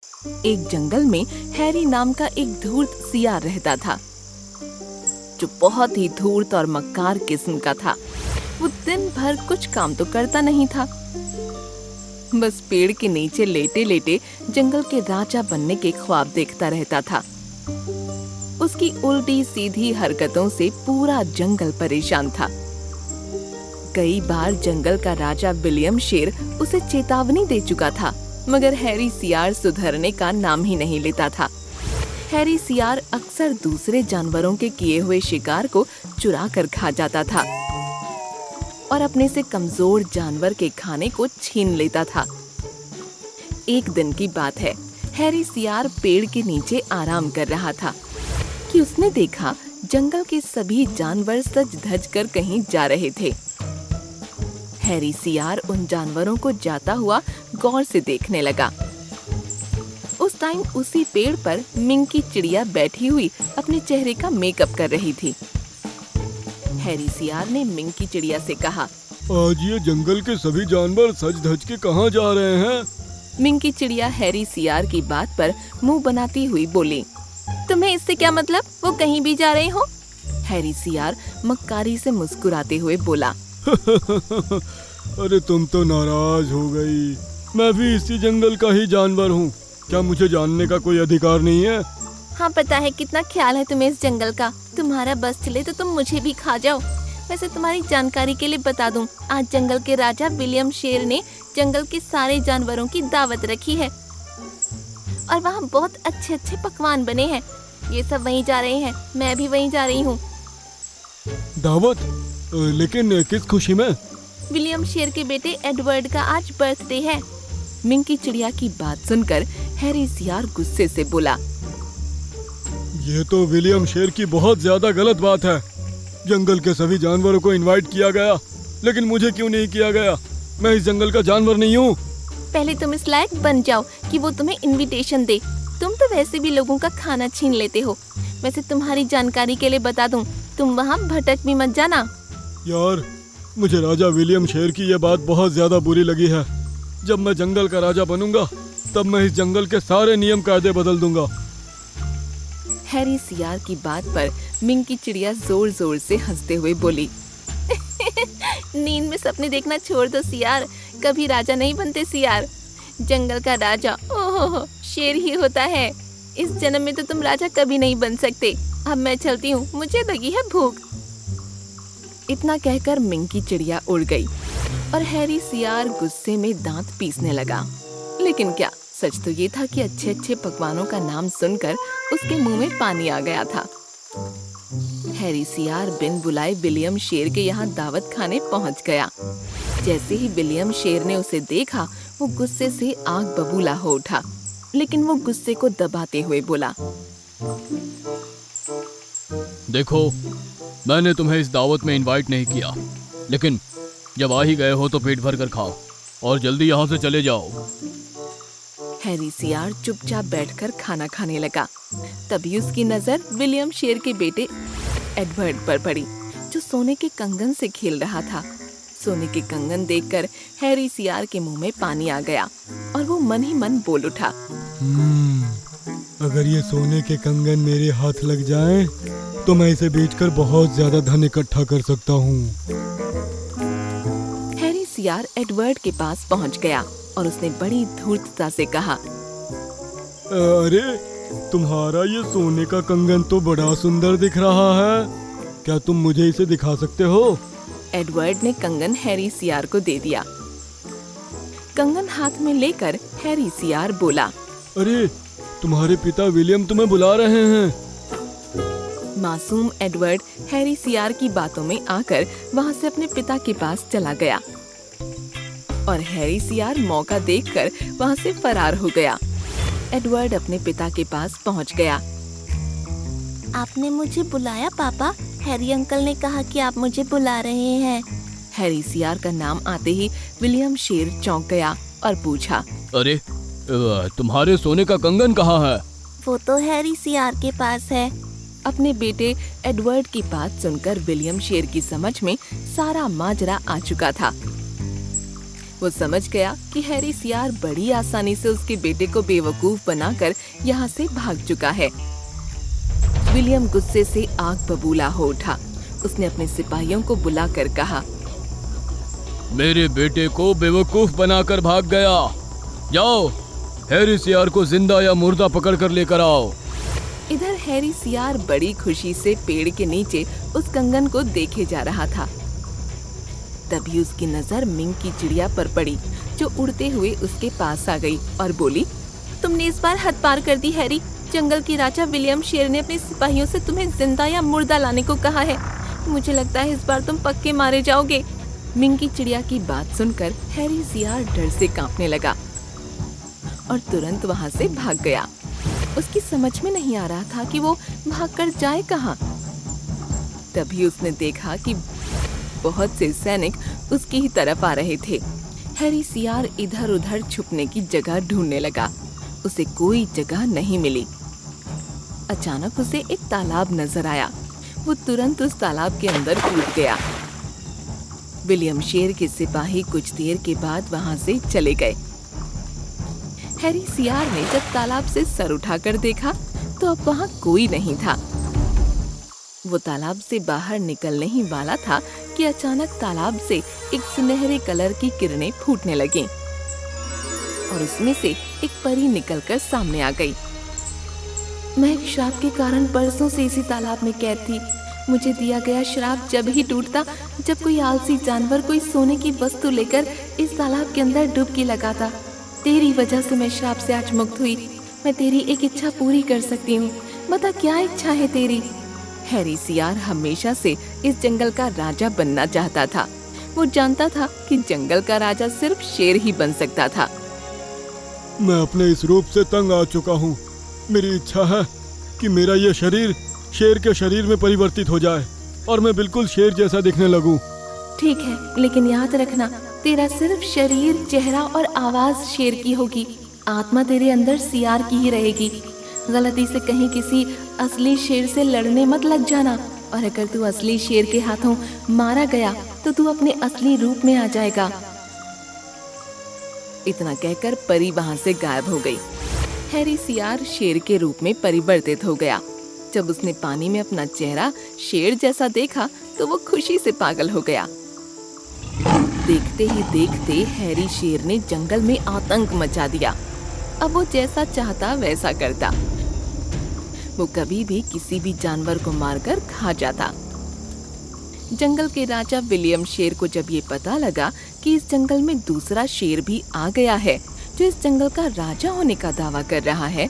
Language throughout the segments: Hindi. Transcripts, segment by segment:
एक जंगल में हैरी नाम का एक धूर्त सियार रहता था, जो बहुत ही धूर्त और मक्कार किस्म का था। वो दिन भर कुछ काम तो करता नहीं था, बस पेड़ के नीचे लेटे लेटे जंगल के राजा बनने के ख्वाब देखता रहता था। उसकी उल्टी सीधी हरकतों से पूरा जंगल परेशान था। कई बार जंगल का राजा विलियम शेर उसे चेतावनी दे चुका था, मगर हैरी सियार सुधरने का नाम ही नहीं लेता था। हैरी सियार अक्सर दूसरे जानवरों के किए हुए शिकार को चुरा कर खा जाता था और अपने से कमजोर जानवर के खाने को छीन लेता था। एक दिन की बात है, हैरी सियार पेड़ के नीचे आराम कर रहा था कि उसने देखा जंगल के सभी जानवर सज धज कर कहीं जा रहे थे। हैरी सियार उन जानवरों को जाता हुआ गौर से देखने लगा। उस टाइम उसी पेड़ पर मिंकी चिड़िया बैठी हुई अपने चेहरे का मेकअप कर रही थी। हैरी सियार ने मिंकी चिड़िया से कहा, आज ये जंगल के सभी जानवर सज धज के कहाँ जा रहे हैं? मिंकी चिड़िया हैरी सियार की बात पर मुंह बनाती हुई बोली, तुम्हें इससे क्या मतलब? वो कहीं भी जा रहे हो? हैरी सियार मक्कारी से मुस्कुराते हुए बोला, अरे तुम तो नाराज हो गई। मैं भी इसी जंगल का ही जानवर हूँ। क्या मुझे जानने का कोई अधिकार नहीं है? हाँ, पता है कितना ख्याल है तुम्हें इस जंगल का। तुम्हारा बस चले तो तुम मुझे भी खा जाओ। वैसे तुम्हारी जानकारी के लिए बता दूं, आज जंगल के राजा विलियम शेर ने जंगल के सारे जानवरों की दावत रखी है और वहाँ बहुत अच्छे अच्छे पकवान बने हैं। ये सब वहीं जा रहे हैं, मैं भी वहीं जा रही हूँ। दावत? लेकिन किस खुशी में? विलियम शेर के बेटे एडवर्ड का आज बर्थडे है। मिंकी चिड़िया की बात सुनकर हैरी सियार गुस्से से बोला, ये तो विलियम शेर की बहुत ज्यादा गलत बात है। जंगल के सभी जानवरों को इनवाइट किया गया, लेकिन मुझे क्यों नहीं किया गया? मैं इस जंगल का जानवर नहीं हूँ। पहले तुम इस लायक बन जाओ कि वो तुम्हें इनविटेशन दे। तुम तो वैसे भी लोगों का खाना छीन लेते हो। वैसे तुम्हारी जानकारी के लिए बता दूं, तुम वहाँ भटक भी मत जाना। यार, मुझे राजा विलियम शेर की ये बात बहुत ज्यादा बुरी लगी है। जब मैं जंगल का राजा बनूंगा, तब मैं इस जंगल के सारे नियम कायदे बदल दूंगा। हैरी सियार की बात पर मिंकी चिड़िया जोर जोर से हंसते हुए बोली, नींद में सपने देखना छोड़ दो सियार, कभी राजा नहीं बनते सियार। जंगल का राजा ओहो शेर ही होता है। इस जन्म में तो तुम राजा कभी नहीं बन सकते। अब मैं चलती हूँ, मुझे लगी है भूख। इतना कहकर मिंकी चिड़िया उड़ गई और हैरी सियार गुस्से में दांत पीसने लगा। लेकिन क्या, सच तो ये था कि अच्छे अच्छे पकवानों का नाम सुनकर उसके मुंह में पानी आ गया था। हैरी सियार बिन बुलाए विलियम शेर के यहाँ दावत खाने पहुँच गया। जैसे ही विलियम शेर ने उसे देखा, वो गुस्से से आग बबूला हो उठा, लेकिन वो गुस्से को दबाते हुए बोला, देखो, मैंने तुम्हें इस दावत में इनवाइट नहीं किया, लेकिन जब आ ही गए हो तो पेट भर कर खाओ और जल्दी यहाँ से चले जाओ। हैरी सियार चुपचाप बैठकर खाना खाने लगा। तभी उसकी नजर विलियम शेर के बेटे एडवर्ड पर पड़ी, जो सोने के कंगन से खेल रहा था। सोने के कंगन देखकर हैरी सियार के मुंह में पानी आ गया और वो मन ही मन बोल उठा, अगर ये सोने के कंगन मेरे हाथ लग जाएं, तो मैं इसे बेचकर बहुत ज्यादा धन इकट्ठा कर सकता हूँ। हैरी सियार एडवर्ड के पास पहुँच गया और उसने बड़ी धूर्तता से कहा, अरे, तुम्हारा ये सोने का कंगन तो बड़ा सुंदर दिख रहा है। क्या तुम मुझे इसे दिखा सकते हो? एडवर्ड ने कंगन हैरी सियार को दे दिया। कंगन हाथ में लेकर हैरी सियार बोला, अरे, तुम्हारे पिता विलियम तुम्हें बुला रहे हैं। मासूम एडवर्ड हैरी सियार की बातों में आकर वहाँ से अपने पिता के पास चला गया और हैरी सियार मौका देखकर वहाँ से फरार हो गया। एडवर्ड अपने पिता के पास पहुँच गया। आपने मुझे बुलाया पापा? हैरी अंकल ने कहा कि आप मुझे बुला रहे हैं। हैरी सियार का नाम आते ही विलियम शेर चौंक गया और पूछा, अरे, तुम्हारे सोने का कंगन कहाँ है? वो तो हैरी सियार के पास है। अपने बेटे एडवर्ड की बात सुनकर विलियम शेर की समझ में सारा माजरा आ चुका था। वो समझ गया कि हैरी सियार बड़ी आसानी से उसके बेटे को बेवकूफ बनाकर यहाँ से भाग चुका है। विलियम गुस्से से आग बबूला हो उठा। उसने अपने सिपाहियों को बुलाकर कहा, मेरे बेटे को बेवकूफ बनाकर भाग गया। जाओ, हैरी सियार को जिंदा या मुर्दा पकड़ कर लेकर आओ। इधर हैरी सियार बड़ी खुशी से पेड़ के नीचे उस कंगन को देखे जा रहा था। तभी उसकी नजर मिंग की चिड़िया पर पड़ी, जो उड़ते हुए उसके पास आ गई और बोली, तुमने इस बार हद पार कर दी हैरी। जंगल के राजा विलियम शेर ने अपने सिपाहियों से तुम्हें जिंदा या मुर्दा लाने को कहा है। मुझे लगता है इस बार तुम पक्के मारे जाओगे। मिंग की चिड़िया की बात सुनकर हैरी सियार डर से कांपने लगा और तुरंत वहां से भाग गया। उसकी समझ में नहीं आ रहा था कि वो भागकर जाए कहाँ। तभी उसने देखा कि बहुत से सैनिक उसकी ही तरफ आ रहे थे। हैरी सियार इधर उधर छुपने की जगह ढूंढने लगा। उसे कोई जगह नहीं मिली। अचानक उसे एक तालाब नजर आया। वो तुरंत उस तालाब के अंदर कूद गया। विलियम शेर के सिपाही कुछ देर के बाद वहां से चले गए। हैरी सियार ने जब तालाब से सर उठाकर देखा तो अब वहां कोई नहीं था। वो तालाब से बाहर निकलने ही वाला था कि अचानक तालाब से एक सुनहरे कलर की किरणें फूटने लगीं और उसमें से एक परी निकलकर सामने आ गई। मैं एक श्राप के कारण बरसों से इसी तालाब में कैद थी। मुझे दिया गया श्राप जब ही टूटता जब कोई आलसी जानवर कोई सोने की वस्तु लेकर इस तालाब के अंदर डुबकी लगाता। तेरी वजह से मैं श्राप से आज मुक्त हुई। मैं तेरी एक इच्छा पूरी कर सकती हूँ। बता क्या इच्छा है तेरी? हैरी सियार हमेशा से इस जंगल का राजा बनना चाहता था। वो जानता था कि जंगल का राजा सिर्फ शेर ही बन सकता था। मैं अपने इस रूप से तंग आ चुका हूँ। मेरी इच्छा है कि मेरा ये शरीर शेर के शरीर में परिवर्तित हो जाए और मैं बिल्कुल शेर जैसा दिखने लगूं। ठीक है, लेकिन याद रखना तेरा सिर्फ शरीर, चेहरा और आवाज शेर की होगी। आत्मा तेरे अंदर सियार की ही रहेगी। गलती से कहीं किसी असली शेर से लड़ने मत लग जाना, और अगर तू असली शेर के हाथों मारा गया तो तू अपने असली रूप में आ जाएगा। इतना कहकर परी वहां से गायब हो गई। हैरी सियार शेर के रूप में परिवर्तित हो गया। जब उसने पानी में अपना चेहरा शेर जैसा देखा तो वो खुशी से पागल हो गया। देखते ही देखते हैरी शेर ने जंगल में आतंक मचा दिया। अब वो जैसा चाहता वैसा करता। वो कभी भी किसी भी जानवर को मारकर खा जाता। जंगल के राजा विलियम शेर को जब ये पता लगा कि इस जंगल में दूसरा शेर भी आ गया है जो इस जंगल का राजा होने का दावा कर रहा है,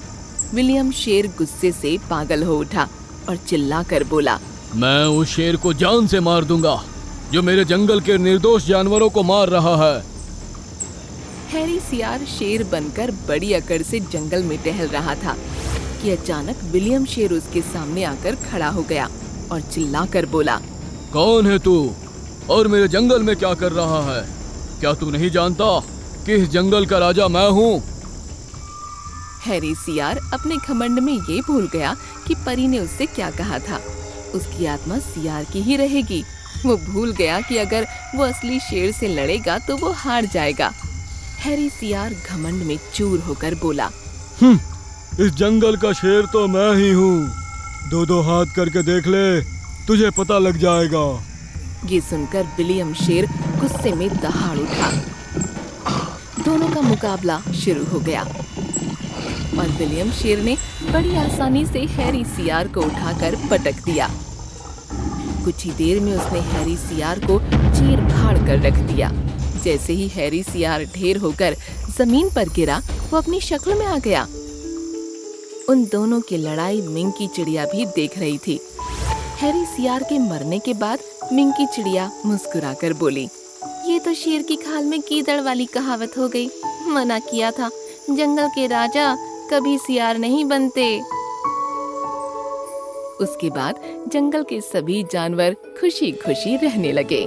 विलियम शेर गुस्से से पागल हो उठा और चिल्लाकर बोला, मैं उस शेर को जान से मार दूंगा जो मेरे जंगल के निर्दोष जानवरों को मार रहा है। हैरी सियार शेर बनकर बड़ी अकड़ से जंगल में टहल रहा था कि अचानक विलियम शेर उसके सामने आकर खड़ा हो गया और चिल्लाकर बोला, कौन है तू और मेरे जंगल में क्या कर रहा है? क्या तू नहीं जानता कि इस जंगल का राजा मैं हूँ? हैरी सियार अपने घमंड में ये भूल गया कि परी ने उससे क्या कहा था। उसकी आत्मा सियार की ही रहेगी। वो भूल गया कि अगर वो असली शेर से लड़ेगा तो वो हार जाएगा। हैरी सियार घमंड में चूर होकर बोला, इस जंगल का शेर तो मैं ही हूँ। दो हाथ करके देख ले, तुझे पता लग जाएगा। ये सुनकर विलियम शेर गुस्से में दहाड़ उठा। दोनों का मुकाबला शुरू हो गया और विलियम शेर ने बड़ी आसानी से हैरी सियार को उठाकर पटक दिया। कुछ ही देर में उसने हैरी सियार को चीर फाड़ कर रख दिया। जैसे ही हैरी सियार ढेर होकर जमीन पर गिरा, वो अपनी शक्ल में आ गया। उन दोनों की लड़ाई मिंग की चिड़िया भी देख रही थी। हैरी सियार के मरने के बाद मिंग की चिड़िया मुस्कुराकर बोली, ये तो शेर की खाल में कीदड़ वाली कहावत हो गई। मना किया था, जंगल के राजा कभी सियार नहीं बनते। उसके बाद जंगल के सभी जानवर खुशी खुशी रहने लगे।